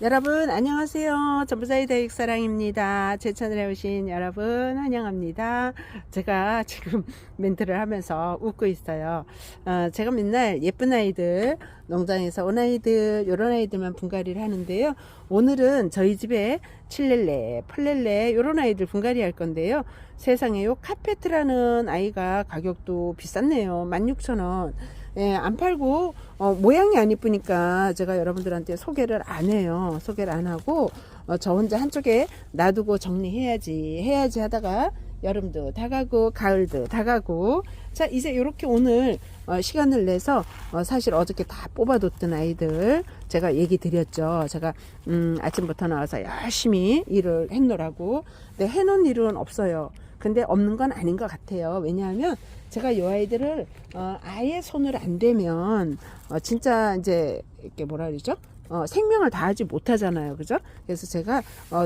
여러분 안녕하세요. 전부자의 대육사랑입니다. 제 채널에 오신 여러분 환영합니다. 제가 지금 멘트를 하면서 웃고 있어요. 제가 맨날 예쁜 아이들, 농장에서 온 아이들, 요런 아이들만 분갈이를 하는데요. 오늘은 저희 집에 칠렐레, 펄렐레 요런 아이들 분갈이 할 건데요. 세상에 요 카페트라는 아이가 가격도 비쌌네요. 16,000원. 예, 안 팔고 모양이 안 이쁘니까 제가 여러분들한테 소개를 안 해요. 소개를 안 하고 저 혼자 한쪽에 놔두고 정리해야지 하다가 여름도 다 가고 가을도 다 가고, 자 이제 이렇게 오늘 시간을 내서 사실 어저께 다 뽑아뒀던 아이들 제가 얘기 드렸죠. 제가 아침부터 나와서 열심히 일을 했노라고. 근데 해놓은 일은 없어요. 근데 없는 건 아닌 것 같아요. 왜냐하면 제가 이 아이들을 아예 손을 안 대면 진짜 이제 이렇게 뭐라 그러죠? 생명을 다하지 못하잖아요. 그죠? 그래서 제가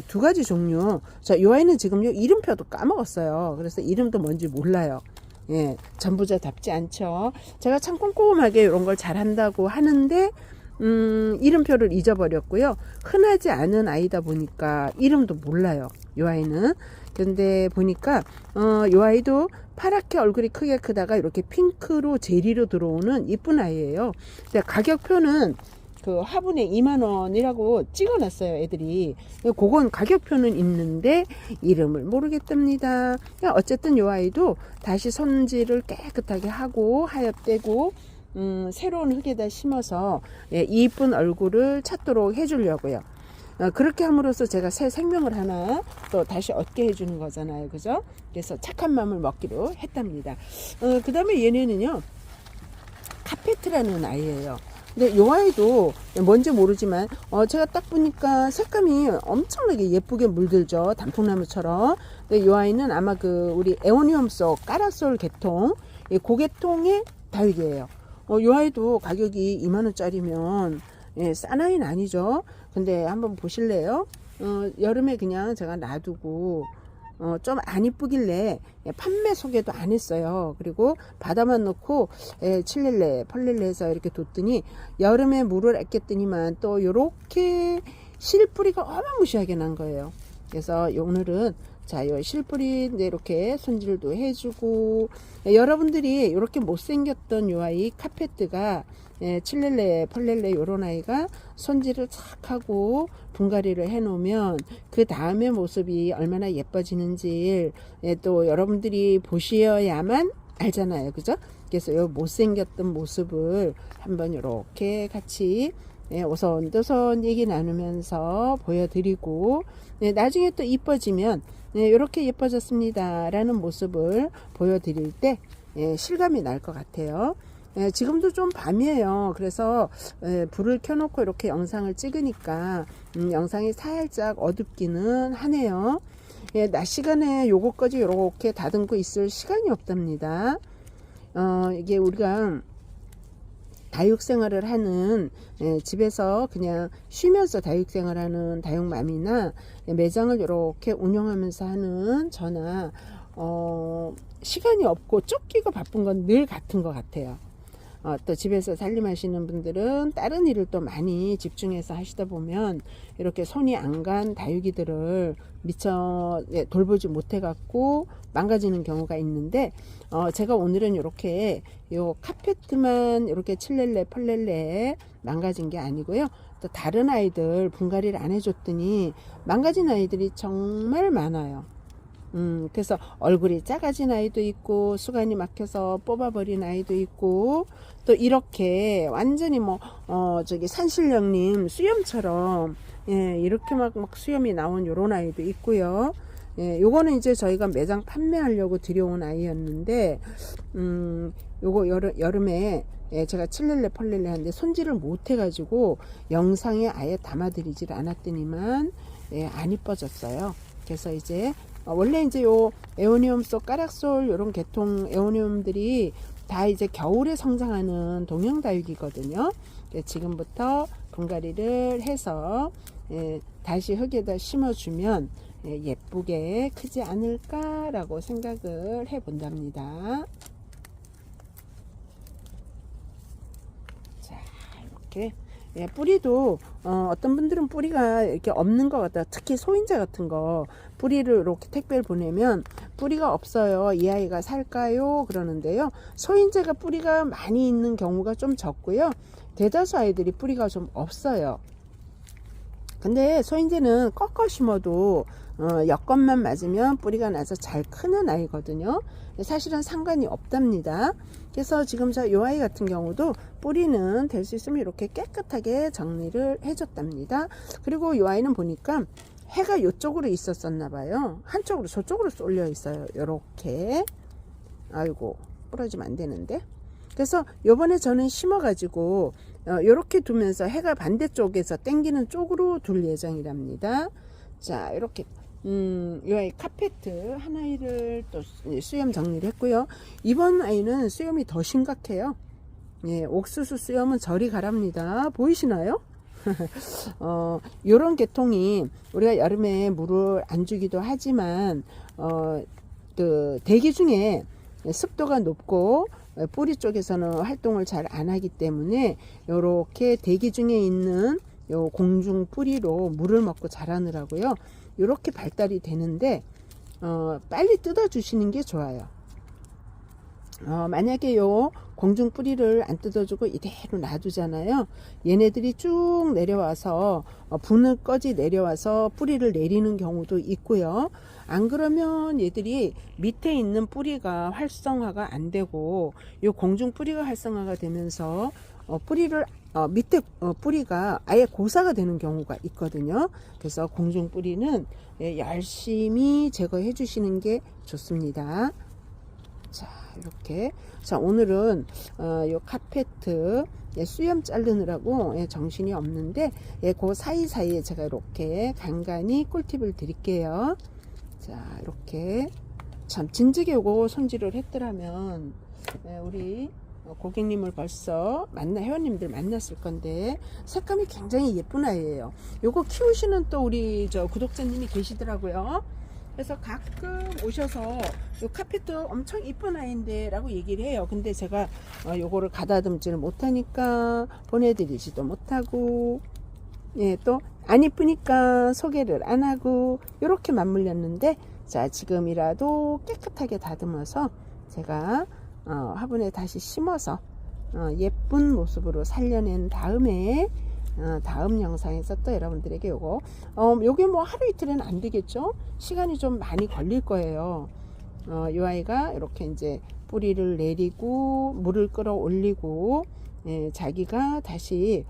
두 가지 종류, 이 아이는 지금요 이름표도 까먹었어요. 그래서 이름도 뭔지 몰라요. 예, 전부자답지 않죠. 제가 참 꼼꼼하게 이런 걸 잘한다고 하는데 이름표를 잊어버렸고요. 흔하지 않은 아이다 보니까 이름도 몰라요. 이 아이는. 근데 보니까 이 아이도 파랗게 얼굴이 크게 크다가 이렇게 핑크로 제리로 들어오는 이쁜 아이예요. 근데 가격표는 그 화분에 2만원이라고 찍어놨어요, 애들이. 그건 가격표는 있는데 이름을 모르겠답니다. 어쨌든 이 아이도 다시 손질을 깨끗하게 하고 하엽되고 새로운 흙에다 심어서 이쁜 얼굴을 찾도록 해주려고요. 그렇게 함으로써 제가 새 생명을 하나 또 다시 얻게 해주는 거잖아요. 그죠? 그래서 착한 마음을 먹기로 했답니다. 그 다음에 얘네는요, 카페트라는 아이예요. 근데 이 아이도 뭔지 모르지만 제가 딱 보니까 색감이 엄청나게 예쁘게 물들죠. 단풍나무처럼. 근데 이 아이는 아마 그 우리 에오니움 속 까라솔 계통, 고계통의 다육이에요. 이 아이도 가격이 2만원짜리면 싼 아이는 아니죠. 근데 한번 보실래요? 여름에 그냥 제가 놔두고 좀 안 이쁘길래 판매 소개도 안 했어요. 그리고 바다만 놓고 칠렐레 펄렐레 해서 이렇게 뒀더니 여름에 물을 아꼈더니만 또 요렇게 실뿌리가 어마무시하게 난 거예요. 그래서 오늘은 자, 요 실뿌리 이렇게 손질도 해주고, 여러분들이 이렇게 못생겼던 요 아이 카페트가 칠렐레 펄렐레 요런 아이가 손질을 착 하고 분갈이를 해 놓으면 그 다음에 모습이 얼마나 예뻐지는지 또 여러분들이 보셔야만 알잖아요. 그죠? 그래서 요 못생겼던 모습을 한번 이렇게 같이 오손도손 얘기 나누면서 보여드리고, 나중에 또 이뻐지면 이렇게 예뻐졌습니다 라는 모습을 보여드릴 때 실감이 날 것 같아요. 지금도 좀 밤이에요. 그래서 불을 켜놓고 이렇게 영상을 찍으니까 영상이 살짝 어둡기는 하네요. 낮 시간에 요거까지 이렇게 다듬고 있을 시간이 없답니다. 이게 우리가 다육생활을 하는, 집에서 그냥 쉬면서 다육생활하는 다육맘이나 매장을 이렇게 운영하면서 하는 저나 시간이 없고 쫓기고 바쁜 건 늘 같은 것 같아요. 또 집에서 살림하시는 분들은 다른 일을 또 많이 집중해서 하시다 보면 이렇게 손이 안 간 다육이들을 미처 돌보지 못해 갖고 망가지는 경우가 있는데, 제가 오늘은 이렇게 요 카페트만 이렇게 칠렐레 펄렐레 망가진 게 아니고요, 또 다른 아이들 분갈이를 안 해줬더니 망가진 아이들이 정말 많아요. 그래서 얼굴이 작아진 아이도 있고 수간이 막혀서 뽑아버린 아이도 있고, 또 이렇게 완전히 저기 산신령님 수염처럼 이렇게 막 수염이 나온 요런 아이도 있고요. 요거는 이제 저희가 매장 판매하려고 들여온 아이였는데, 요거 여름에 제가 칠렐레 펄렐레 하는데 손질을 못 해가지고 영상에 아예 담아드리질 않았더니만 안 이뻐졌어요. 그래서 이제 원래 이제 요 에오니움 속 까락솔 요런 계통 에오니움들이 다 이제 겨울에 성장하는 동형다육이거든요. 지금부터 분갈이를 해서 다시 흙에다 심어주면 예쁘게 크지 않을까라고 생각을 해 본답니다. 자, 이렇게 예, 뿌리도 어떤 분들은 뿌리가 이렇게 없는 것 같다. 특히 소인재 같은 거 뿌리를 이렇게 택배를 보내면 뿌리가 없어요. 이 아이가 살까요? 그러는데요. 소인재가 뿌리가 많이 있는 경우가 좀 적고요. 대다수 아이들이 뿌리가 좀 없어요. 근데 소인재는 꺾어 심어도 여건만 맞으면 뿌리가 나서 잘 크는 아이거든요. 사실은 상관이 없답니다. 그래서 지금 요 아이 같은 경우도 뿌리는 될 수 있으면 이렇게 깨끗하게 정리를 해줬답니다. 그리고 요 아이는 보니까 해가 이쪽으로 있었었나 봐요. 한쪽으로 저쪽으로 쏠려 있어요. 요렇게. 아이고 부러지면 안 되는데. 그래서 요번에 저는 심어 가지고 요렇게 두면서 해가 반대쪽에서 땡기는 쪽으로 둘 예정이랍니다. 자, 이렇게 이 아이 카페트 한 아이를 또 수염 정리를 했고요. 이번 아이는 수염이 더 심각해요. 예, 옥수수 수염은 저리 가랍니다. 보이시나요? 요런 계통이 우리가 여름에 물을 안 주기도 하지만 그 대기 중에 습도가 높고 뿌리 쪽에서는 활동을 잘 안 하기 때문에 요렇게 대기 중에 있는 요 공중 뿌리로 물을 먹고 자라느라고요. 요렇게 발달이 되는데 빨리 뜯어 주시는 게 좋아요. 만약에 요 공중 뿌리를 안 뜯어주고 이대로 놔두잖아요. 얘네들이 쭉 내려와서 분을꺼지 내려와서 뿌리를 내리는 경우도 있고요. 안 그러면 얘들이 밑에 있는 뿌리가 활성화가 안 되고 요 공중 뿌리가 활성화가 되면서 뿌리를 밑에 뿌리가 아예 고사가 되는 경우가 있거든요. 그래서 공중 뿌리는 열심히 제거해 주시는 게 좋습니다. 자, 이렇게. 자, 오늘은 요 카페트 수염 자르느라고 정신이 없는데 그 사이사이에 제가 이렇게 간간히 꿀팁을 드릴게요. 자, 이렇게 참 진즉에 요거 손질을 했더라면 우리 고객님을 벌써 회원님들 만났을 건데 색감이 굉장히 예쁜 아이예요. 요거 키우시는 또 우리 구독자님이 계시더라고요. 그래서 가끔 오셔서 요 카페트 엄청 이쁜 아이인데 라고 얘기를 해요. 근데 제가 요거를 가다듬지를 못하니까 보내드리지도 못하고 또 안 이쁘니까 소개를 안 하고 요렇게 맞물렸는데 자, 지금이라도 깨끗하게 다듬어서 제가 화분에 다시 심어서 예쁜 모습으로 살려낸 다음에 다음 영상에서 또 여러분들에게 요게 뭐 하루 이틀은 안 되겠죠. 시간이 좀 많이 걸릴 거예요. 이 아이가 이렇게 이제 뿌리를 내리고 물을 끌어올리고 자기가 다시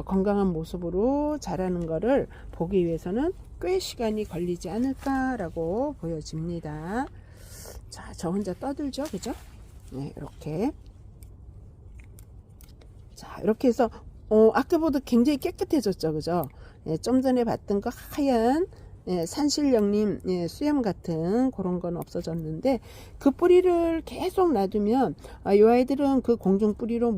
건강한 모습으로 자라는 거를 보기 위해서는 꽤 시간이 걸리지 않을까라고 보여집니다. 자, 저 혼자 떠들죠, 그죠? 네, 이렇게. 자, 이렇게 해서 아까보다 굉장히 깨끗해졌죠, 그죠? 좀 전에 봤던 그 하얀 산신령님 수염 같은 그런 건 없어졌는데 그 뿌리를 계속 놔두면 이 아이들은 그 공중 뿌리로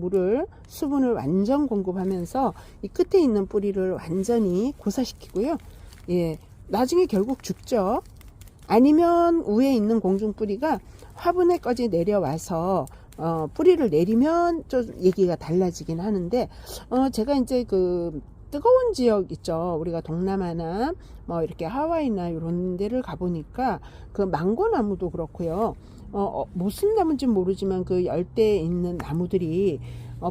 수분을 완전 공급하면서 이 끝에 있는 뿌리를 완전히 고사시키고요. 나중에 결국 죽죠. 아니면 위에 있는 공중 뿌리가 화분에까지 내려와서 뿌리를 내리면 좀 얘기가 달라지긴 하는데 제가 이제 그 뜨거운 지역 있죠. 우리가 동남아나 뭐 이렇게 하와이나 이런 데를 가보니까 그 망고나무도 그렇고요. 무슨 나무인지 모르지만 그 열대에 있는 나무들이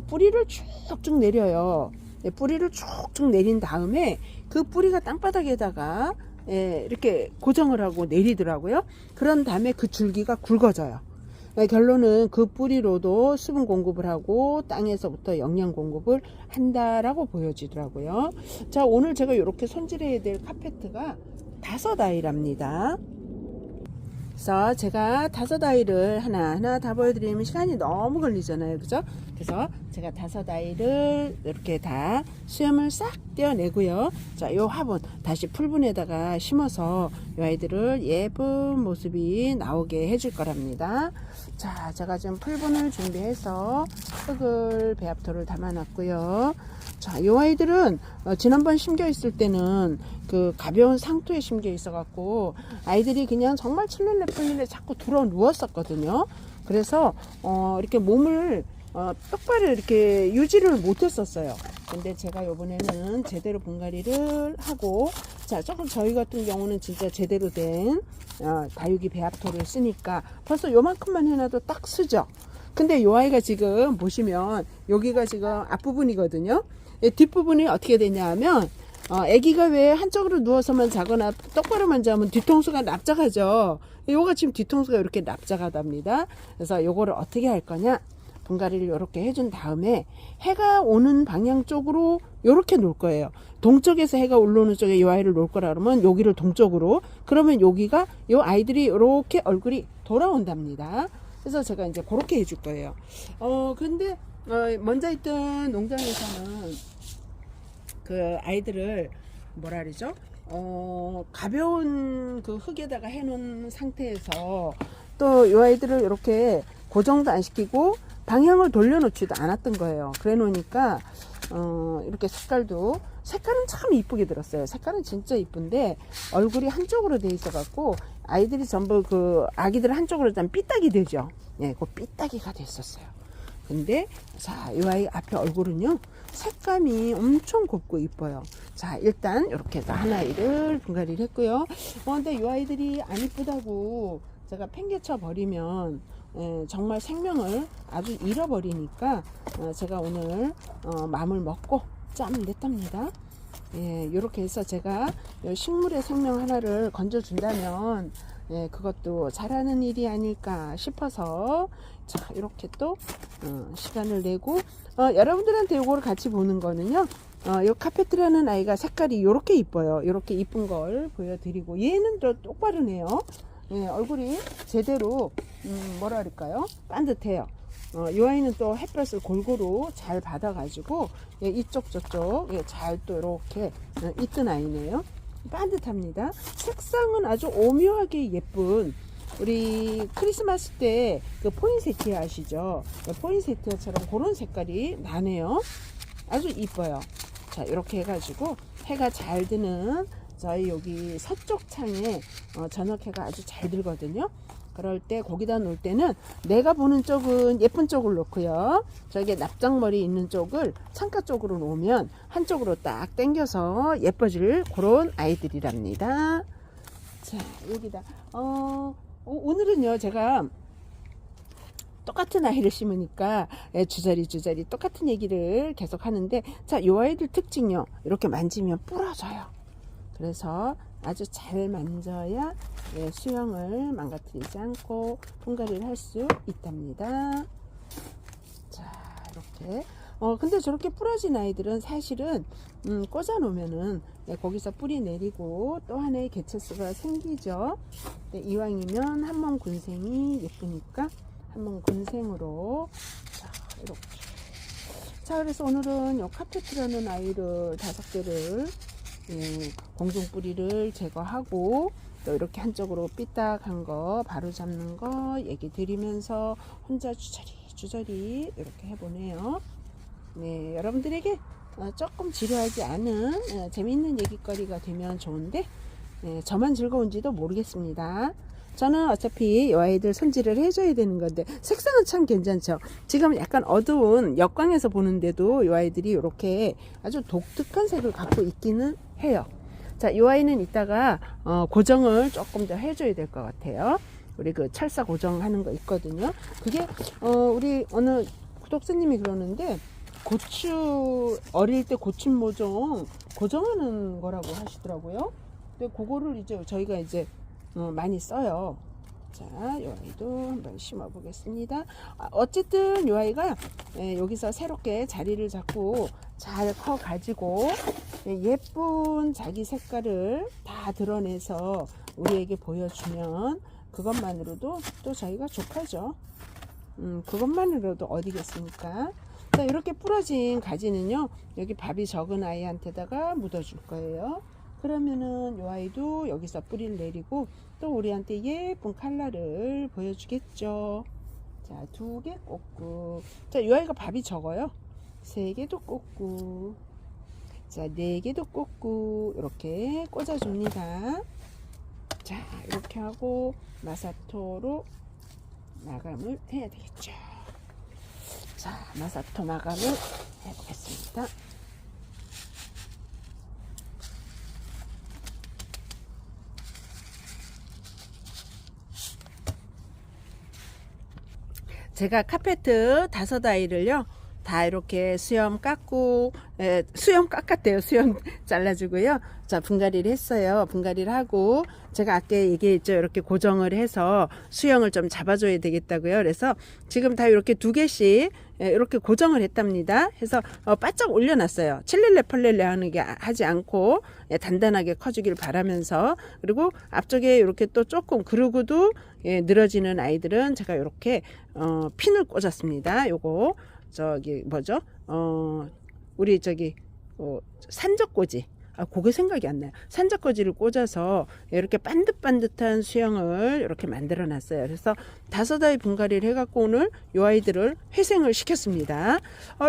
뿌리를 쭉쭉 내려요. 뿌리를 쭉쭉 내린 다음에 그 뿌리가 땅바닥에다가 이렇게 고정을 하고 내리더라고요. 그런 다음에 그 줄기가 굵어져요. 결론은 그 뿌리로도 수분 공급을 하고 땅에서부터 영양 공급을 한다라고 보여지더라고요. 자, 오늘 제가 이렇게 손질해야 될 카페트가 5아이랍니다. 그래서 제가 5아이를 하나하나 다 보여드리면 시간이 너무 걸리잖아요, 그죠? 그래서 제가 5아이를 이렇게 다 수염을 싹 떼어내고요. 자, 요 화분 다시 풀분에다가 심어서 이 아이들을 예쁜 모습이 나오게 해줄 거랍니다. 자, 제가 지금 풀분을 준비해서 흙을 배합토를 담아놨고요. 자, 이 아이들은 지난번 심겨 있을 때는 그 가벼운 상토에 심겨 있어 갖고 아이들이 그냥 정말 칠렐레 풀릴레 자꾸 들어 누웠었거든요. 그래서 이렇게 몸을 똑바로 이렇게 유지를 못했었어요. 근데 제가 요번에는 제대로 분갈이를 하고, 자, 조금 저희 같은 경우는 진짜 제대로 된 다육이 배합토를 쓰니까 벌써 요만큼만 해놔도 딱 쓰죠. 근데 요 아이가 지금 보시면 여기가 지금 앞부분이거든요. 뒷부분이 어떻게 되냐 하면 아기가 왜 한쪽으로 누워서만 자거나 똑바로만 자면 뒤통수가 납작하죠. 요가 지금 뒤통수가 이렇게 납작하답니다. 그래서 요거를 어떻게 할 거냐, 분갈이를 이렇게 해준 다음에 해가 오는 방향 쪽으로 이렇게 놓을 거예요. 동쪽에서 해가 올라오는 쪽에 이 아이를 놓을 거라 그러면 여기를 동쪽으로, 그러면 여기가 이 아이들이 이렇게 얼굴이 돌아온답니다. 그래서 제가 이제 그렇게 해줄 거예요. 근데 먼저 있던 농장에서는 그 아이들을 뭐라 그러죠? 가벼운 그 흙에다가 해놓은 상태에서 또 이 아이들을 이렇게 고정도 안 시키고 방향을 돌려놓지도 않았던 거예요. 그래 놓으니까 이렇게 색깔은 참 이쁘게 들었어요. 색깔은 진짜 이쁜데 얼굴이 한쪽으로 돼 있어 갖고 아이들이 전부 그 아기들 한쪽으로 좀 삐딱이 되죠. 예, 그 삐딱이가 됐었어요. 근데 자, 이 아이 앞에 얼굴은요, 색감이 엄청 곱고 이뻐요. 자, 일단 이렇게 해서 한 아이를 분갈이를 했고요. 근데 이 아이들이 안 이쁘다고 제가 팽개쳐 버리면 정말 생명을 아주 잃어버리니까 제가 오늘 마음을 먹고 짬을 냈답니다. 예, 이렇게 해서 제가 식물의 생명 하나를 건져준다면 그것도 잘하는 일이 아닐까 싶어서, 자, 이렇게 또 시간을 내고 여러분들한테 요거를 같이 보는 거는요, 요 카페트라는 아이가 색깔이 이렇게 이뻐요. 이렇게 이쁜 걸 보여드리고, 얘는 또 똑바르네요. 예, 얼굴이 제대로 뭐라 그럴까요, 반듯해요. 이 아이는 또 햇볕을 골고루 잘 받아가지고 이쪽 저쪽 잘 또 이렇게 있던 아이네요. 반듯합니다. 색상은 아주 오묘하게 예쁜, 우리 크리스마스 때 그 포인세티아 아시죠? 포인세티아처럼 그런 색깔이 나네요. 아주 이뻐요. 자, 이렇게 해가지고 해가 잘 드는 저희 여기 서쪽 창에 저녁해가 아주 잘 들거든요. 그럴 때 거기다 놓을 때는 내가 보는 쪽은 예쁜 쪽을 놓고요, 저기 납작머리 있는 쪽을 창가 쪽으로 놓으면 한쪽으로 딱 당겨서 예뻐질 그런 아이들이랍니다. 자, 여기다 오늘은요 제가 똑같은 아이를 심으니까 주저리 똑같은 얘기를 계속 하는데, 자, 이 아이들 특징요, 이렇게 만지면 부러져요. 그래서 아주 잘 만져야 수영을 망가뜨리지 않고 분갈이를 할 수 있답니다. 자, 이렇게 근데 저렇게 부러진 아이들은 사실은 꽂아 놓으면은 거기서 뿌리 내리고 또 하나의 개체수가 생기죠. 이왕이면 한몸 군생이 예쁘니까 한몸 군생으로, 자, 이렇게. 자, 그래서 오늘은 요 카페트라는 아이를 5개를 공중 뿌리를 제거하고 또 이렇게 한쪽으로 삐딱한 거 바로 잡는 거 얘기 드리면서 혼자 주저리 이렇게 해보네요. 네, 여러분들에게 조금 지루하지 않은 재미있는 얘기거리가 되면 좋은데 저만 즐거운지도 모르겠습니다. 저는 어차피 이 아이들 손질을 해줘야 되는 건데 색상은 참 괜찮죠. 지금 약간 어두운 역광에서 보는데도 이 아이들이 이렇게 아주 독특한 색을 갖고 있기는 해요. 자, 이 아이는 이따가 고정을 조금 더 해줘야 될 것 같아요. 우리 그 철사 고정하는 거 있거든요. 그게 우리 어느 구독자님이 그러는데 고추 어릴 때 고추 모종 고정하는 거라고 하시더라고요. 근데 그거를 이제 저희가 이제 많이 써요. 자, 이 아이도 한번 심어 보겠습니다. 어쨌든 이 아이가 여기서 새롭게 자리를 잡고 잘 커 가지고 예쁜 자기 색깔을 다 드러내서 우리에게 보여주면 그것만으로도 또 저희가 족하죠. 그것만으로도 어디겠습니까? 자, 이렇게 부러진 가지는요, 여기 밥이 적은 아이한테다가 묻어줄 거예요. 그러면은 이 아이도 여기서 뿌리를 내리고 또 우리한테 예쁜 컬러를 보여주겠죠. 자, 2개 꽂고, 자, 이 아이가 밥이 적어요. 3개도 꽂고, 자, 4개도 꽂고 이렇게 꽂아줍니다. 자, 이렇게 하고 마사토로 마감을 해야 되겠죠. 자, 마사토 마감을 해보겠습니다. 제가 카페트 5아이를요 다 이렇게 수염 깎고, 수염 깎았대요. 수염 잘라주고요. 자, 분갈이를 했어요. 분갈이를 하고, 제가 아까 얘기했죠. 이렇게 고정을 해서 수영을 좀 잡아줘야 되겠다고요. 그래서 지금 다 이렇게 2개씩 이렇게 고정을 했답니다. 해서 바짝 올려놨어요. 칠렐레 펄렐레 하는 게 하지 않고 단단하게 커주길 바라면서, 그리고 앞쪽에 이렇게 또 조금 그루고도 늘어지는 아이들은 제가 이렇게 핀을 꽂았습니다. 요거 저기 뭐죠? 우리 저기 산적꽂이. 그게 생각이 안 나요. 산적꽂이를 꽂아서 이렇게 반듯반듯한 수영을 이렇게 만들어 놨어요. 그래서 5아이 분갈이를 해갖고 오늘 이 아이들을 회생을 시켰습니다.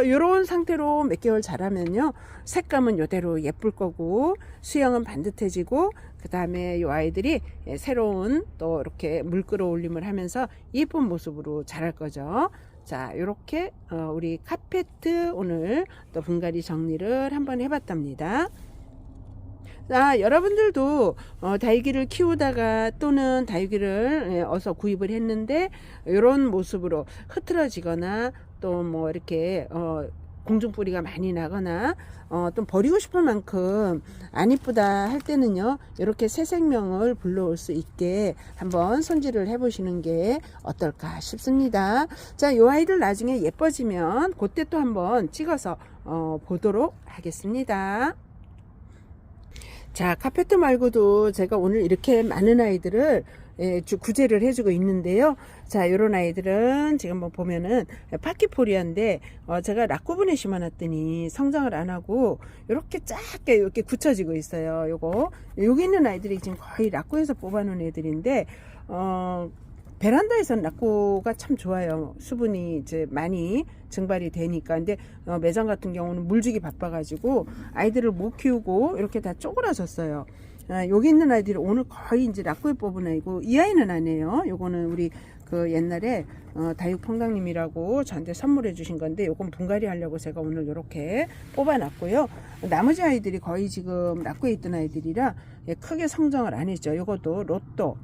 요런 상태로 몇 개월 자라면요, 색감은 이대로 예쁠 거고, 수영은 반듯해지고, 그 다음에 이 아이들이 새로운 또 이렇게 물 끌어올림을 하면서 예쁜 모습으로 자랄 거죠. 자, 요렇게 우리 카페트 오늘 또 분갈이 정리를 한번 해봤답니다. 자, 여러분들도 다육이를 키우다가 또는 다육이를 어서 구입을 했는데 이런 모습으로 흐트러지거나 또 뭐 이렇게 공중뿌리가 많이 나거나 또 버리고 싶을 만큼 안 이쁘다 할 때는요, 이렇게 새 생명을 불러올 수 있게 한번 손질을 해 보시는 게 어떨까 싶습니다. 자, 요 아이들 나중에 예뻐지면 그때 또 한번 찍어서 보도록 하겠습니다. 자, 카페트 말고도 제가 오늘 이렇게 많은 아이들을 구제를 해주고 있는데요. 자, 요런 아이들은 지금 뭐 보면은 파키포리아인데 제가 락구분에 심어놨더니 성장을 안 하고 이렇게 작게 이렇게 굳혀지고 있어요. 요거 여기 있는 아이들이 지금 거의 락구에서 뽑아놓은 애들인데 베란다에서는 락구가 참 좋아요. 수분이 이제 많이 증발이 되니까. 근데 매장 같은 경우는 물주기 바빠가지고 아이들을 못 키우고 이렇게 다 쪼그라졌어요. 여기 있는 아이들이 오늘 거의 이제 락구에 뽑은 아이고, 이 아이는 아니에요. 요거는 우리 그 옛날에 다육펑당님이라고 저한테 선물해 주신 건데, 요건 분갈이 하려고 제가 오늘 이렇게 뽑아 놨고요. 나머지 아이들이 거의 지금 락구에 있던 아이들이라 크게 성장을 안 했죠. 요것도 로또,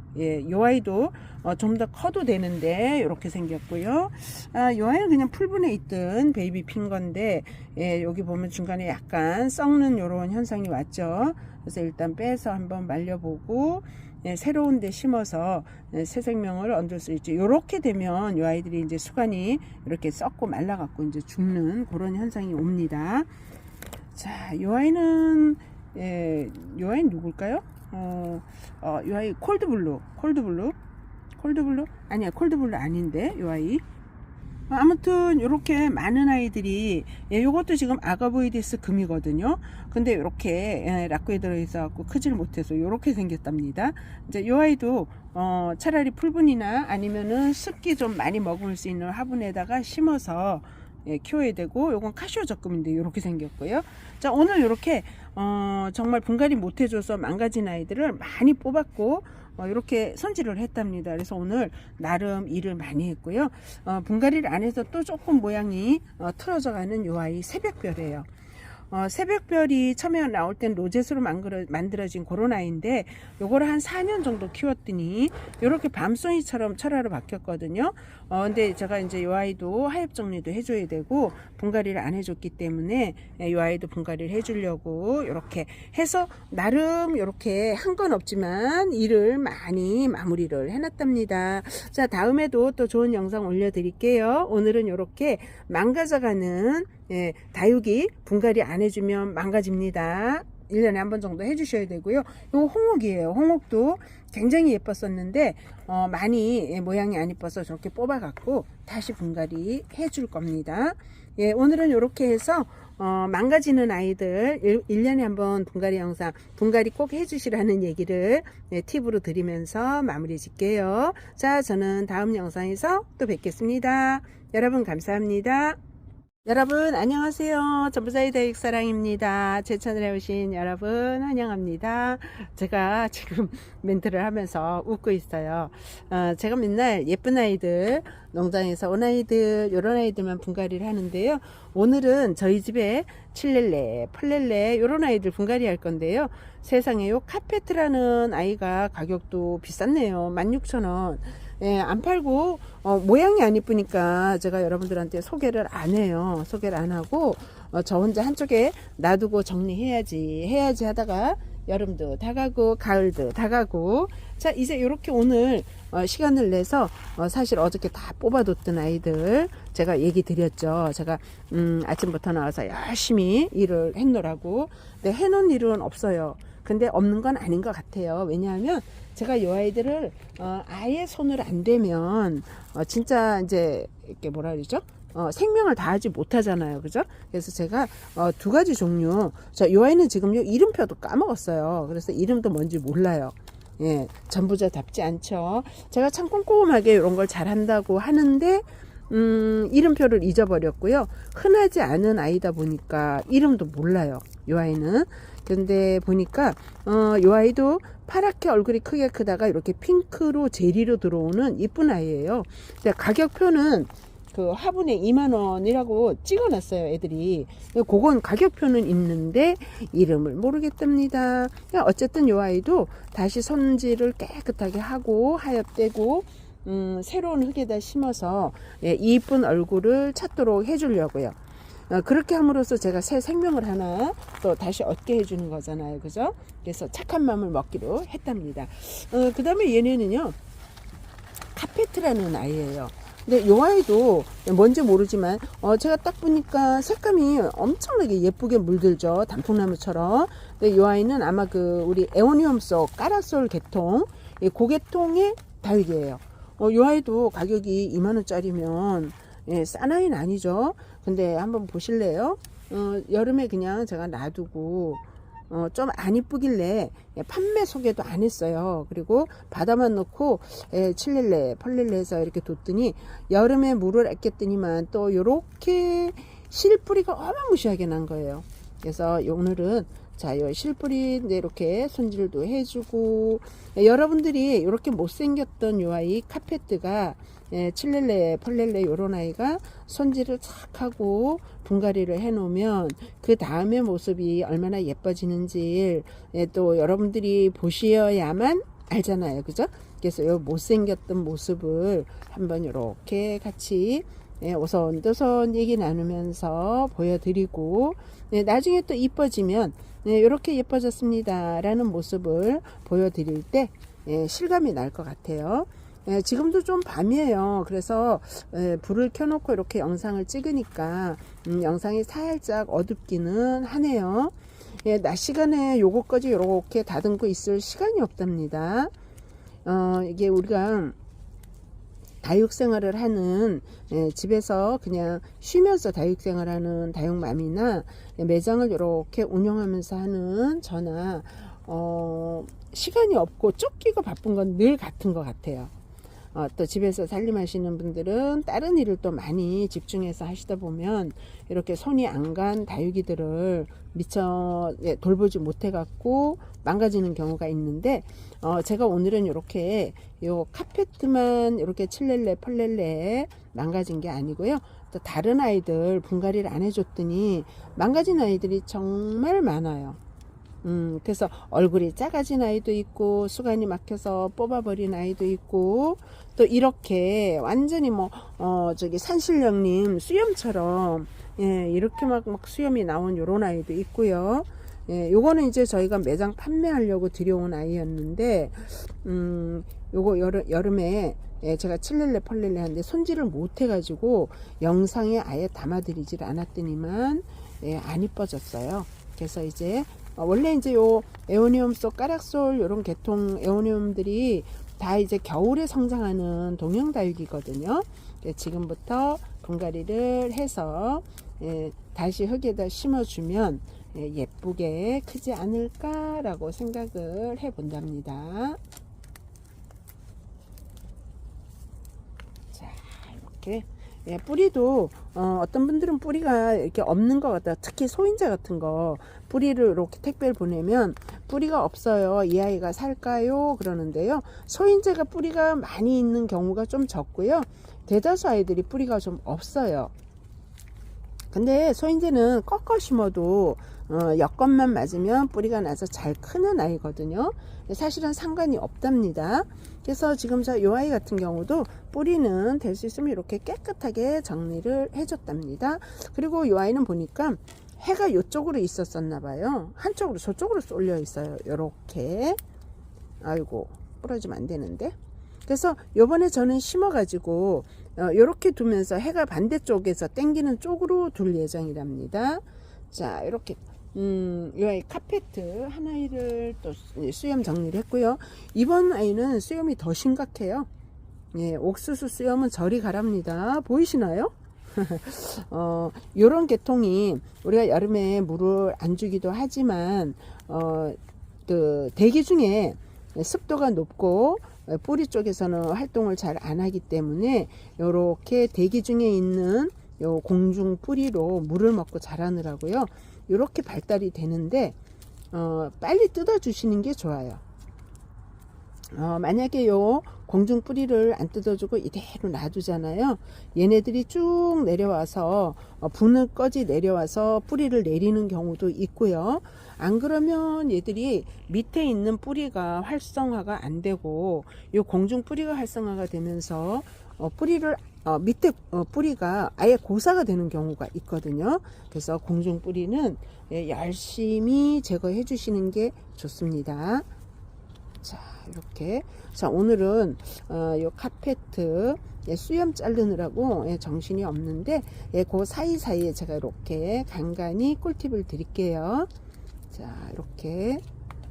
요 아이도 좀 더 커도 되는데 이렇게 생겼고요. 요 아이는 그냥 풀분에 있던 베이비 핀 건데, 여기 보면 중간에 약간 썩는 요런 현상이 왔죠. 그래서 일단 빼서 한번 말려보고 새로운 데 심어서 새 생명을 얻을 수 있죠. 이렇게 되면 이 아이들이 이제 수간이 이렇게 썩고 말라갖고 이제 죽는 그런 현상이 옵니다. 자, 이 아이는 이 아이는 누굴까요? 이 아이 콜드블루 아니야, 콜드블루 아닌데 이 아이. 아무튼 이렇게 많은 아이들이 요것도 지금 아가보이디스 금이거든요. 근데 이렇게 락구에 들어있어 갖고 크지를 못해서 이렇게 생겼답니다. 이제 요 아이도 차라리 풀분이나 아니면은 습기 좀 많이 머금을 수 있는 화분에다가 심어서 키워야 되고, 요건 카시오 적금인데 이렇게 생겼고요. 자, 오늘 이렇게 정말 분갈이 못 해줘서 망가진 아이들을 많이 뽑았고 이렇게 손질을 했답니다. 그래서 오늘 나름 일을 많이 했고요. 분갈이를 안 해서 또 조금 모양이 틀어져 가는 요 아이 새벽별이에요. 새벽별이 처음에 나올 땐 로제스로 만들어진 그런 아이인데, 요거를 한 4년 정도 키웠더니 요렇게 밤송이처럼 철화로 바뀌었거든요. 근데 제가 이제 요 아이도 하엽 정리도 해줘야 되고 분갈이를 안 해줬기 때문에 요 아이도 분갈이를 해주려고 이렇게 해서 나름 이렇게 한 건 없지만 일을 많이 마무리를 해놨답니다. 자, 다음에도 또 좋은 영상 올려드릴게요. 오늘은 이렇게 망가져가는 다육이 분갈이 안 해주면 망가집니다. 1년에 한 번 정도 해주셔야 되고요. 이거 홍옥이에요. 홍옥도 굉장히 예뻤었는데 많이 모양이 안 예뻐서 저렇게 뽑아 갖고 다시 분갈이 해줄 겁니다. 오늘은 이렇게 해서 망가지는 아이들 1년에 한 번 분갈이 영상, 분갈이 꼭 해주시라는 얘기를 팁으로 드리면서 마무리 짓게요. 자, 저는 다음 영상에서 또 뵙겠습니다. 여러분 감사합니다. 여러분 안녕하세요. 전부자의 대육사랑입니다. 제 채널에 오신 여러분 환영합니다. 제가 지금 멘트를 하면서 웃고 있어요. 제가 맨날 예쁜 아이들, 농장에서 온 아이들, 요런 아이들만 분갈이를 하는데요. 오늘은 저희 집에 칠렐레, 펄렐레 요런 아이들 분갈이 할 건데요. 세상에 요 카페트라는 아이가 가격도 비쌌네요. 16,000원. 예, 안 팔고 모양이 안 이쁘니까 제가 여러분들한테 소개를 안 해요. 소개를 안 하고 저 혼자 한쪽에 놔두고 정리해야지 하다가 여름도 다 가고 가을도 다 가고, 자 이제 이렇게 오늘 시간을 내서 사실 어저께 다 뽑아뒀던 아이들 제가 얘기 드렸죠. 제가 아침부터 나와서 열심히 일을 했노라고. 근데 해놓은 일은 없어요. 근데 없는 건 아닌 것 같아요. 왜냐하면 제가 이 아이들을 아예 손을 안 대면 진짜 이제 이렇게 뭐라 그러죠? 생명을 다하지 못하잖아요. 그죠? 그래서 제가 두 가지 종류, 이 아이는 지금요 이름표도 까먹었어요. 그래서 이름도 뭔지 몰라요. 예, 전부자답지 않죠. 제가 참 꼼꼼하게 이런 걸 잘한다고 하는데 이름표를 잊어버렸고요. 흔하지 않은 아이다 보니까 이름도 몰라요. 이 아이는. 근데 보니까 이 아이도 파랗게 얼굴이 크게 크다가 이렇게 핑크로 제리로 들어오는 이쁜 아이예요. 근데 가격표는 그 화분에 2만원이라고 찍어놨어요, 애들이. 그건 가격표는 있는데 이름을 모르겠답니다. 어쨌든 이 아이도 다시 손질을 깨끗하게 하고 하엽되고 새로운 흙에다 심어서 이쁜 얼굴을 찾도록 해주려고요. 그렇게 함으로써 제가 새 생명을 하나 또 다시 얻게 해주는 거잖아요. 그죠? 그래서 착한 마음을 먹기로 했답니다. 그 다음에 얘네는요, 카페트라는 아이예요. 근데 이 아이도 뭔지 모르지만 제가 딱 보니까 색감이 엄청나게 예쁘게 물들죠. 단풍나무처럼. 근데 이 아이는 아마 그 우리 에오니움 속 까라솔 계통, 고계통의 다육이에요. 이 아이도 가격이 2만원짜리면 싼 아이는 아니죠. 근데 한번 보실래요? 여름에 그냥 제가 놔두고 좀 안 이쁘길래 판매 소개도 안 했어요. 그리고 바다만 놓고 칠렐레 펄렐레 해서 이렇게 뒀더니 여름에 물을 아꼈더니만 또 요렇게 실뿌리가 어마무시하게 난 거예요. 그래서 오늘은 자, 요 실뿌리 이렇게 손질도 해주고, 여러분들이 이렇게 못생겼던 요 아이 카페트가 칠렐레 펄렐레 요런 아이가 손질을 착 하고 분갈이를 해 놓으면 그 다음의 모습이 얼마나 예뻐지는지 또 여러분들이 보셔야만 알잖아요. 그죠? 그래서 요 못생겼던 모습을 한번 이렇게 같이 오손도손 얘기 나누면서 보여드리고, 나중에 또 이뻐지면 이렇게 예뻐졌습니다 라는 모습을 보여드릴 때 실감이 날 것 같아요. 지금도 좀 밤이에요. 그래서 불을 켜놓고 이렇게 영상을 찍으니까 영상이 살짝 어둡기는 하네요. 낮 시간에 요거까지 이렇게 다듬고 있을 시간이 없답니다. 이게 우리가 다육생활을 하는, 집에서 그냥 쉬면서 다육생활하는 다육맘이나 매장을 이렇게 운영하면서 하는 저나 시간이 없고 쫓기고 바쁜 건 늘 같은 것 같아요. 또 집에서 살림하시는 분들은 다른 일을 또 많이 집중해서 하시다 보면 이렇게 손이 안 간 다육이들을 미처 돌보지 못해 갖고 망가지는 경우가 있는데, 제가 오늘은 이렇게 요 카페트만 이렇게 칠렐레 펄렐레 망가진 게 아니고요, 또 다른 아이들 분갈이를 안 해줬더니 망가진 아이들이 정말 많아요. 그래서 얼굴이 작아진 아이도 있고 수간이 막혀서 뽑아버린 아이도 있고, 또 이렇게 완전히 저기 산신령님 수염처럼 이렇게 막 수염이 나온 요런 아이도 있고요. 요거는 이제 저희가 매장 판매하려고 들여온 아이였는데, 요거 여름에 제가 칠렐레 펄렐레 하는데 손질을 못 해가지고 영상에 아예 담아드리질 않았더니만 안 이뻐졌어요. 그래서 이제 원래 이제 요 에오니움 속 까락솔 요런 계통 에오니움들이 다 이제 겨울에 성장하는 동형다육이거든요. 지금부터 분갈이를 해서 다시 흙에다 심어주면 예쁘게 크지 않을까라고 생각을 해 본답니다. 자, 이렇게 예, 뿌리도 어떤 분들은 뿌리가 이렇게 없는 것 같다. 특히 소인재 같은 거 뿌리를 이렇게 택배를 보내면 뿌리가 없어요. 이 아이가 살까요? 그러는데요. 소인재가 뿌리가 많이 있는 경우가 좀 적고요. 대다수 아이들이 뿌리가 좀 없어요. 근데 소인재는 꺾어 심어도 여건만 맞으면 뿌리가 나서 잘 크는 아이거든요. 사실은 상관이 없답니다. 그래서 지금 저 요 아이 같은 경우도 뿌리는 될 수 있으면 이렇게 깨끗하게 정리를 해줬답니다. 그리고 요 아이는 보니까 해가 이쪽으로 있었었나 봐요. 한쪽으로 저쪽으로 쏠려 있어요. 요렇게. 아이고 부러지면 안 되는데. 그래서 요번에 저는 심어 가지고 요렇게 두면서 해가 반대쪽에서 당기는 쪽으로 둘 예정이랍니다. 자, 이렇게 이 아이 카페트 한 아이를 또 수염 정리를 했고요. 이번 아이는 수염이 더 심각해요. 예, 옥수수 수염은 저리 가랍니다. 보이시나요? 요런 계통이 우리가 여름에 물을 안 주기도 하지만 그 대기 중에 습도가 높고 뿌리 쪽에서는 활동을 잘 안 하기 때문에 요렇게 대기 중에 있는 요 공중 뿌리로 물을 먹고 자라느라고요. 요렇게 발달이 되는데 빨리 뜯어 주시는 게 좋아요. 만약에 요 공중 뿌리를 안 뜯어주고 이대로 놔두잖아요. 얘네들이 쭉 내려와서 분을꺼지 내려와서 뿌리를 내리는 경우도 있고요. 안 그러면 얘들이 밑에 있는 뿌리가 활성화가 안 되고 요 공중 뿌리가 활성화가 되면서 뿌리를 밑에 뿌리가 아예 고사가 되는 경우가 있거든요. 그래서 공중 뿌리는 열심히 제거해 주시는 게 좋습니다. 자, 이렇게. 자, 오늘은 요 카페트 수염 자르느라고 정신이 없는데 그 사이사이에 제가 이렇게 간간히 꿀팁을 드릴게요. 자, 이렇게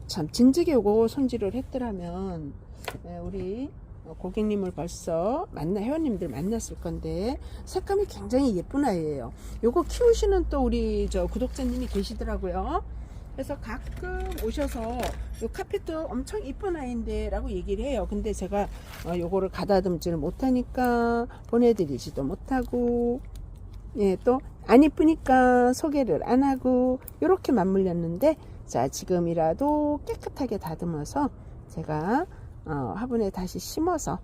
참 진즉에 요거 손질을 했더라면 우리 고객님을 벌써 회원님들 만났을 건데 색감이 굉장히 예쁜 아이예요. 요거 키우시는 또 우리 저 구독자님이 계시더라고요. 그래서 가끔 오셔서 요 카페트 엄청 이쁜 아이인데 라고 얘기를 해요. 근데 제가 요거를 가다듬지를 못하니까 보내드리지도 못하고 또 안 이쁘니까 소개를 안 하고 요렇게 맞물렸는데 자, 지금이라도 깨끗하게 다듬어서 제가 화분에 다시 심어서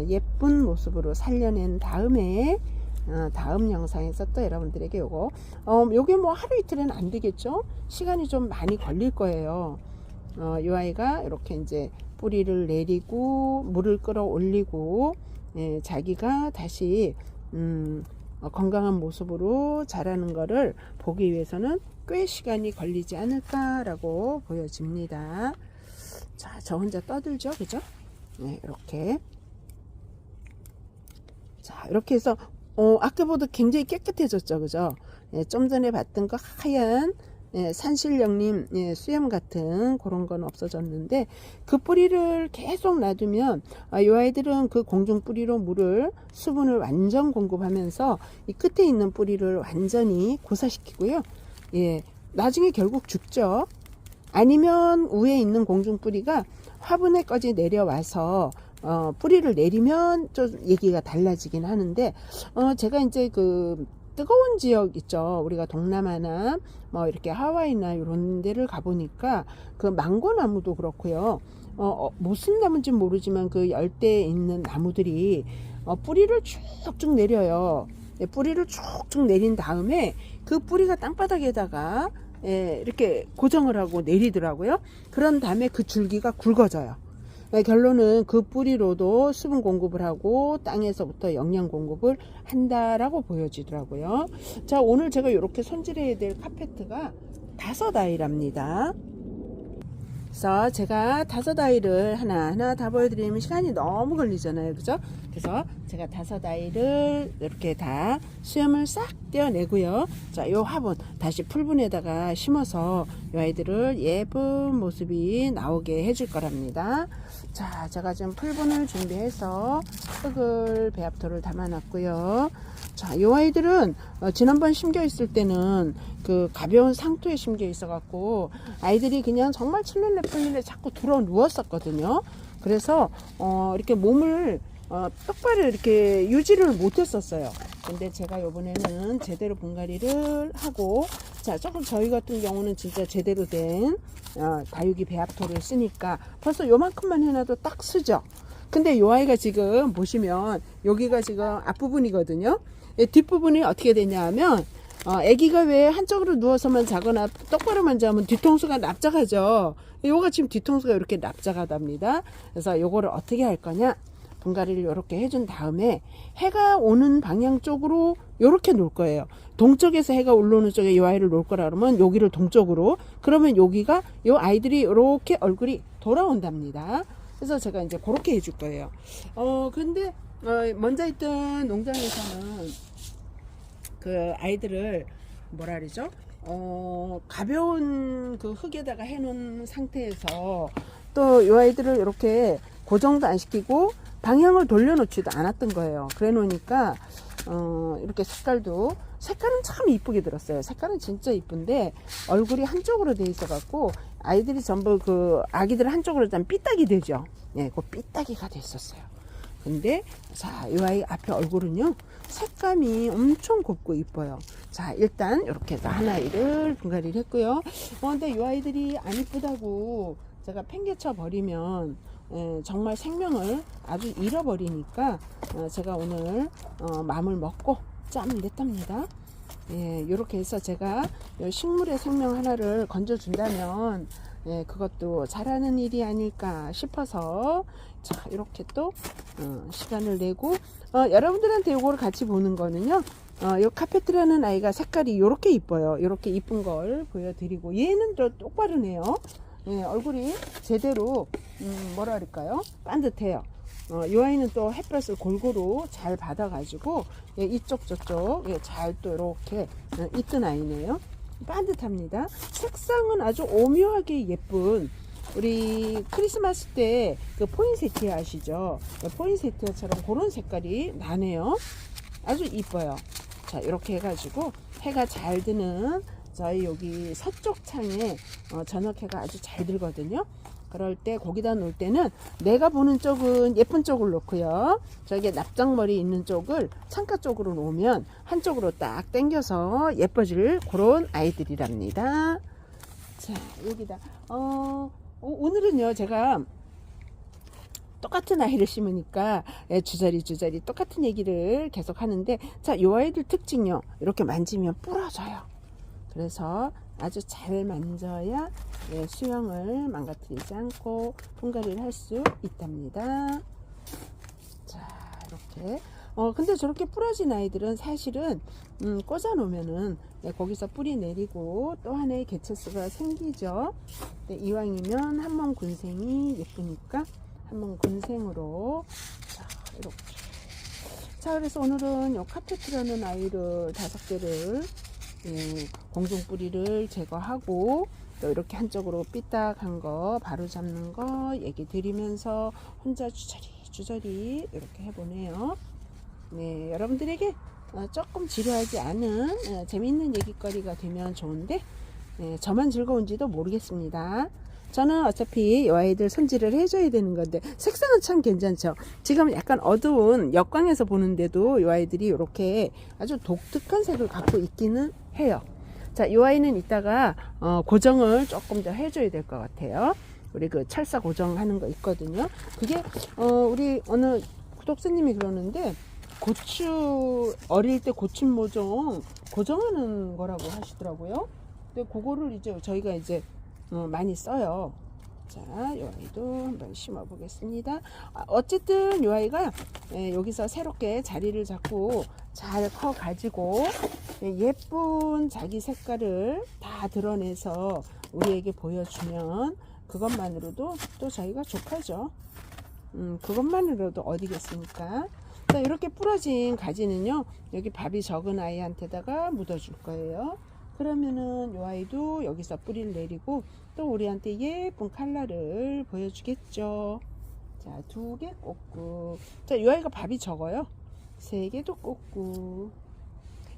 예쁜 모습으로 살려낸 다음에 다음 영상에서 또 여러분들에게 요게 뭐 하루 이틀은 안 되겠죠. 시간이 좀 많이 걸릴 거예요. 이 아이가 이렇게 이제 뿌리를 내리고 물을 끌어올리고 자기가 다시 건강한 모습으로 자라는 거를 보기 위해서는 꽤 시간이 걸리지 않을까라고 보여집니다. 자, 저 혼자 떠들죠, 그죠? 네, 이렇게. 자, 이렇게 해서 아까보다 굉장히 깨끗해졌죠, 그죠? 좀 전에 봤던 그 하얀 산신령님 수염 같은 그런 건 없어졌는데 그 뿌리를 계속 놔두면 이 아이들은 그 공중 뿌리로 물을 수분을 완전 공급하면서 이 끝에 있는 뿌리를 완전히 고사시키고요. 나중에 결국 죽죠. 아니면 위에 있는 공중 뿌리가 화분에까지 내려와서 뿌리를 내리면 좀 얘기가 달라지긴 하는데 제가 이제 그 뜨거운 지역 있죠. 우리가 동남아나 뭐 이렇게 하와이나 이런 데를 가보니까 그 망고나무도 그렇고요. 무슨 나무인지 모르지만 그 열대에 있는 나무들이 뿌리를 쭉쭉 내려요. 뿌리를 쭉쭉 내린 다음에 그 뿌리가 땅바닥에다가 이렇게 고정을 하고 내리더라고요. 그런 다음에 그 줄기가 굵어져요. 결론은 그 뿌리로도 수분 공급을 하고 땅에서부터 영양 공급을 한다라고 보여지더라고요. 자, 오늘 제가 이렇게 손질해야 될 카페트가 5아이랍니다. 그래서 제가 5아이를 하나하나 다 보여드리면 시간이 너무 걸리잖아요, 그죠? 그래서 제가 5아이를 이렇게 다 수염을 싹 떼어내고요. 자, 요 화분 다시 풀분에다가 심어서 이 아이들을 예쁜 모습이 나오게 해줄 거랍니다. 자, 제가 지금 풀분을 준비해서 흙을 배합토를 담아놨고요. 자, 이 아이들은 지난번 심겨 있을 때는 그 가벼운 상토에 심겨 있어 갖고 아이들이 그냥 정말 칠렐레 풀릴레 자꾸 들어 누웠었거든요. 그래서 이렇게 몸을 똑바로 이렇게 유지를 못했었어요. 근데 제가 요번에는 제대로 분갈이를 하고, 자, 조금 저희 같은 경우는 진짜 제대로 된 다육이 배합토를 쓰니까 벌써 요만큼만 해놔도 딱 쓰죠. 근데 요 아이가 지금 보시면 여기가 지금 앞부분이거든요. 뒷부분이 어떻게 되냐 하면 아기가 왜 한쪽으로 누워서만 자거나 똑바로만 자면 뒤통수가 납작하죠. 요가 지금 뒤통수가 이렇게 납작하답니다. 그래서 요거를 어떻게 할 거냐, 분갈이를 이렇게 해준 다음에 해가 오는 방향 쪽으로 이렇게 놓을 거예요. 동쪽에서 해가 올라오는 쪽에 이 아이를 놓을 거라 그러면 여기를 동쪽으로, 그러면 여기가 이 아이들이 이렇게 얼굴이 돌아온답니다. 그래서 제가 이제 그렇게 해줄 거예요. 근데 먼저 있던 농장에서는 그 아이들을 뭐라 그러죠? 가벼운 그 흙에다가 해놓은 상태에서 또 이 아이들을 이렇게 고정도 안 시키고 방향을 돌려놓지도 않았던 거예요. 그래 놓으니까 이렇게 색깔은 참 이쁘게 들었어요. 색깔은 진짜 이쁜데 얼굴이 한쪽으로 돼 있어 갖고 아이들이 전부 그 아기들 한쪽으로 좀 삐딱이 되죠. 예, 그 삐딱이가 됐었어요. 근데 자, 이 아이 앞에 얼굴은요, 색감이 엄청 곱고 이뻐요. 자, 일단 이렇게 해서 한 아이를 분갈이를 했고요. 근데 이 아이들이 안 이쁘다고 제가 팽개쳐 버리면 정말 생명을 아주 잃어버리니까 제가 오늘 마음을 먹고 짬을 냈답니다. 예, 이렇게 해서 제가 식물의 생명 하나를 건져준다면 그것도 잘하는 일이 아닐까 싶어서, 자, 이렇게 또 시간을 내고 여러분들한테 요거를 같이 보는 거는요, 요 카페트라는 아이가 색깔이 이렇게 이뻐요. 이렇게 이쁜 걸 보여드리고, 얘는 또 똑바르네요. 예, 얼굴이 제대로 뭐라 그럴까요? 반듯해요. 이 아이는 또 햇볕을 골고루 잘 받아가지고 이쪽 저쪽 잘 또 이렇게 있던 아이네요. 반듯합니다. 색상은 아주 오묘하게 예쁜, 우리 크리스마스 때 그 포인세티아 아시죠? 포인세티아처럼 그런 색깔이 나네요. 아주 이뻐요. 자, 이렇게 해가지고 해가 잘 드는 저희 여기 서쪽 창에 저녁해가 아주 잘 들거든요. 그럴 때 거기다 놓을 때는 내가 보는 쪽은 예쁜 쪽을 놓고요, 저기 납작머리 있는 쪽을 창가 쪽으로 놓으면 한쪽으로 딱 당겨서 예뻐질 그런 아이들이랍니다. 자, 여기다 오늘은요 제가 똑같은 아이를 심으니까 주저리 똑같은 얘기를 계속 하는데, 자, 이 아이들 특징요, 이렇게 만지면 부러져요. 그래서 아주 잘 만져야 수영을 망가뜨리지 않고 분갈이를 할 수 있답니다. 자, 이렇게 근데 저렇게 부러진 아이들은 사실은 꽂아 놓으면은 거기서 뿌리 내리고 또 하나의 개체수가 생기죠. 이왕이면 한몸 군생이 예쁘니까 한몸 군생으로, 자, 이렇게. 자, 그래서 오늘은 요 카페트라는 아이를 5개를 공중 뿌리를 제거하고 또 이렇게 한쪽으로 삐딱한 거 바로 잡는 거 얘기 드리면서 혼자 주저리 이렇게 해보네요. 네, 여러분들에게 조금 지루하지 않은 재미있는 얘기거리가 되면 좋은데 저만 즐거운지도 모르겠습니다. 저는 어차피 이 아이들 손질을 해줘야 되는 건데 색상은 참 괜찮죠. 지금 약간 어두운 역광에서 보는데도 이 아이들이 이렇게 아주 독특한 색을 갖고 있기는 해요. 자, 이 아이는 이따가 고정을 조금 더 해줘야 될 것 같아요. 우리 그 철사 고정하는 거 있거든요. 그게 우리 어느 구독자님이 그러는데 고추 어릴 때 고추 모종 고정하는 거라고 하시더라고요. 근데 그거를 이제 저희가 이제 많이 써요. 자, 이 아이도 한번 심어 보겠습니다. 어쨌든 이 아이가 여기서 새롭게 자리를 잡고 잘 커 가지고 예쁜 자기 색깔을 다 드러내서 우리에게 보여주면 그것만으로도 또 저희가 족하죠. 그것만으로도 어디겠습니까? 자, 이렇게 부러진 가지는요, 여기 밥이 적은 아이한테다가 묻어줄 거예요. 그러면은 이 아이도 여기서 뿌리를 내리고 또 우리한테 예쁜 컬러를 보여주겠죠. 자, 2개 꽂고, 자, 이 아이가 밥이 적어요. 3개도 꽂고,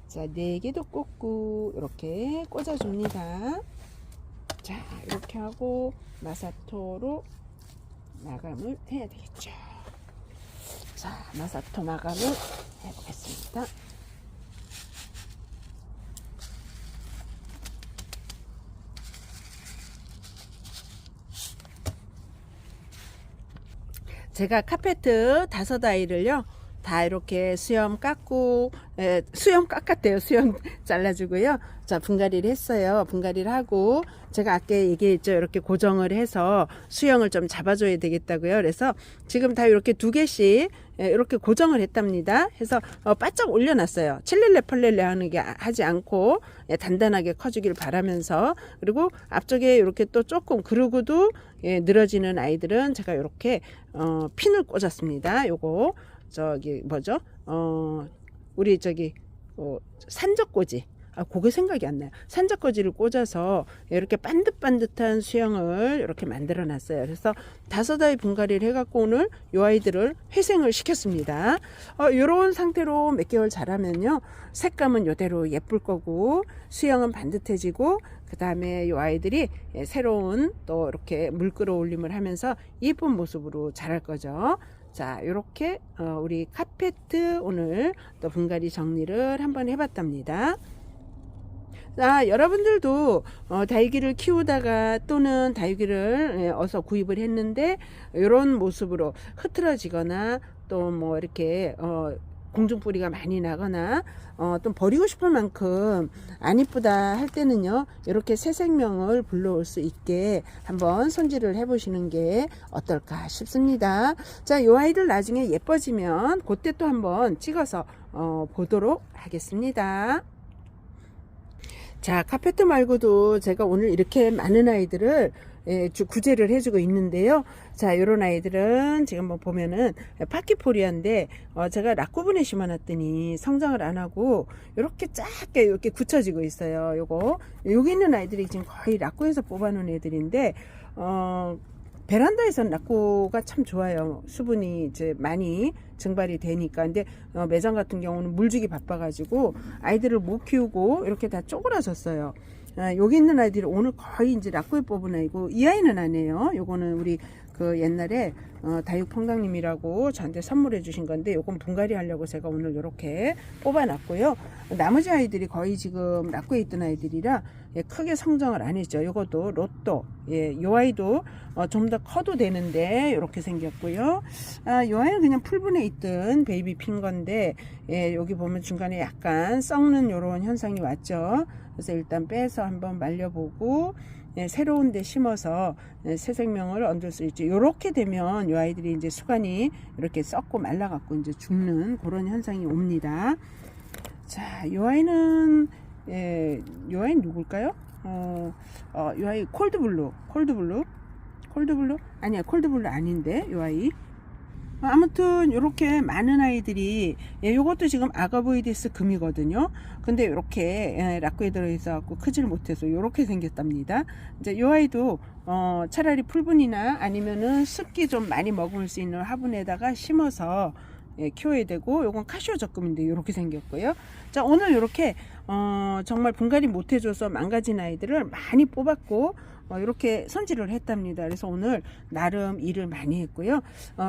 자, 4개도 꽂고 이렇게 꽂아줍니다. 자, 이렇게 하고 마사토로 마감을 해야 되겠죠. 자, 마사토 마감을 해보겠습니다. 제가 카페트 5아이를요 다 이렇게 수염 깎고, 수염 깎았대요. 수염 잘라주고요. 자, 분갈이를 했어요. 분갈이를 하고, 제가 아까 얘기했죠. 이렇게 고정을 해서 수영을 좀 잡아줘야 되겠다고요. 그래서 지금 다 이렇게 2개씩 이렇게 고정을 했답니다. 해서 바짝 올려놨어요. 칠렐레 펄렐레 하는 게 하지 않고 단단하게 커주길 바라면서, 그리고 앞쪽에 이렇게 또 조금 그루고도 늘어지는 아이들은 제가 이렇게 핀을 꽂았습니다. 요거 저기 뭐죠? 우리 저기 산적꽂이. 그게 생각이 안 나요. 산적꽂이를 꽂아서 이렇게 반듯반듯한 수영을 이렇게 만들어 놨어요. 그래서 5아이 분갈이를 해갖고 오늘 이 아이들을 회생을 시켰습니다. 요런 상태로 몇 개월 자라면요, 색감은 이대로 예쁠 거고, 수영은 반듯해지고, 그 다음에 이 아이들이 새로운 또 이렇게 물 끌어올림을 하면서 예쁜 모습으로 자랄 거죠. 자, 요렇게 우리 카페트 오늘 또 분갈이 정리를 한번 해봤답니다. 자, 여러분들도 다육이를 키우다가 또는 다육이를 어서 구입을 했는데 이런 모습으로 흐트러지거나 또 뭐 이렇게 공중뿌리가 많이 나거나 또 버리고 싶을 만큼 안 이쁘다 할 때는요, 이렇게 새 생명을 불러올 수 있게 한번 손질을 해 보시는 게 어떨까 싶습니다. 자, 요 아이들 나중에 예뻐지면 그때 또 한번 찍어서 보도록 하겠습니다. 자, 카페트 말고도 제가 오늘 이렇게 많은 아이들을 구제를 해주고 있는데요. 자, 요런 아이들은 지금 뭐 보면은 파키포리아인데 제가 락구분에 심어놨더니 성장을 안 하고 이렇게 작게 이렇게 굳혀지고 있어요. 요거 여기 있는 아이들이 지금 거의 락구에서 뽑아놓은 애들인데 베란다에서는 락구가 참 좋아요. 수분이 이제 많이 증발이 되니까. 근데 매장 같은 경우는 물주기 바빠가지고 아이들을 못 키우고 이렇게 다 쪼그라졌어요. 여기 있는 아이들이 오늘 거의 이제 락구에 뽑은 아이고, 이 아이는 아니에요. 요거는 우리 그 옛날에 다육펑당님이라고 저한테 선물해 주신 건데, 요건 분갈이 하려고 제가 오늘 이렇게 뽑아 놨고요. 나머지 아이들이 거의 지금 락구에 있던 아이들이라 크게 성장을 안 했죠. 요것도 로또, 요 아이도 좀 더 커도 되는데 이렇게 생겼고요. 요 아이는 그냥 풀분에 있던 베이비 핀 건데, 여기 보면 중간에 약간 썩는 요런 현상이 왔죠. 그래서 일단 빼서 한번 말려보고 새로운 데 심어서 새 생명을 얻을 수 있죠. 이렇게 되면 이 아이들이 이제 수간이 이렇게 썩고 말라갖고 이제 죽는 그런 현상이 옵니다. 자, 이 아이는 이 아이는 누굴까요? 이 아이 콜드블루 아니야, 콜드블루 아닌데 이 아이. 아무튼 이렇게 많은 아이들이, 요것도 지금 아가보이디스 금이거든요. 근데 이렇게 락구에 들어있어 갖고 크지를 못해서 이렇게 생겼답니다. 이제 이 아이도 차라리 풀분이나 아니면은 습기 좀 많이 머금을 수 있는 화분에다가 심어서 키워야 되고, 요건 카시오 적금인데 이렇게 생겼고요. 자, 오늘 이렇게 정말 분갈이 못 해줘서 망가진 아이들을 많이 뽑았고 이렇게 손질을 했답니다. 그래서 오늘 나름 일을 많이 했고요.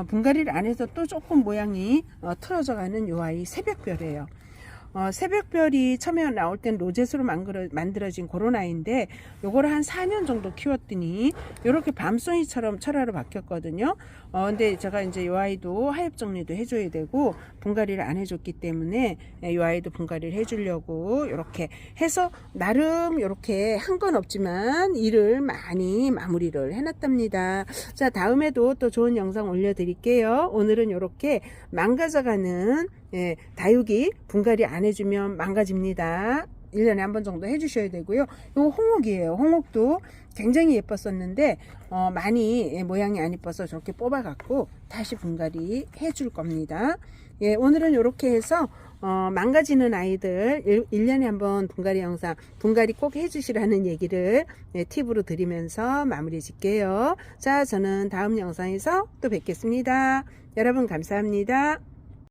분갈이를 안 해서 또 조금 모양이 틀어져 가는 요 아이 새벽별이에요. 새벽별이 처음에 나올 땐 로제스로 만들어진 그런 아이인데, 요거를 한 4년 정도 키웠더니 요렇게 밤송이처럼 철화로 바뀌었거든요. 근데 제가 이제 요 아이도 하엽 정리도 해줘야 되고 분갈이를 안 해줬기 때문에 요 아이도 분갈이를 해주려고 요렇게 해서 나름 요렇게 한 건 없지만 일을 많이 마무리를 해놨답니다. 자, 다음에도 또 좋은 영상 올려드릴게요. 오늘은 요렇게 망가져가는 다육이 분갈이 안 해주면 망가집니다. 1년에 한 번 정도 해주셔야 되고요. 이거 홍옥이에요. 홍옥도 굉장히 예뻤었는데 많이 모양이 안 예뻐서 저렇게 뽑아 갖고 다시 분갈이 해줄 겁니다. 오늘은 이렇게 해서 망가지는 아이들 1년에 한 번 분갈이 영상, 분갈이 꼭 해주시라는 얘기를 팁으로 드리면서 마무리 짓게요. 자, 저는 다음 영상에서 또 뵙겠습니다. 여러분 감사합니다.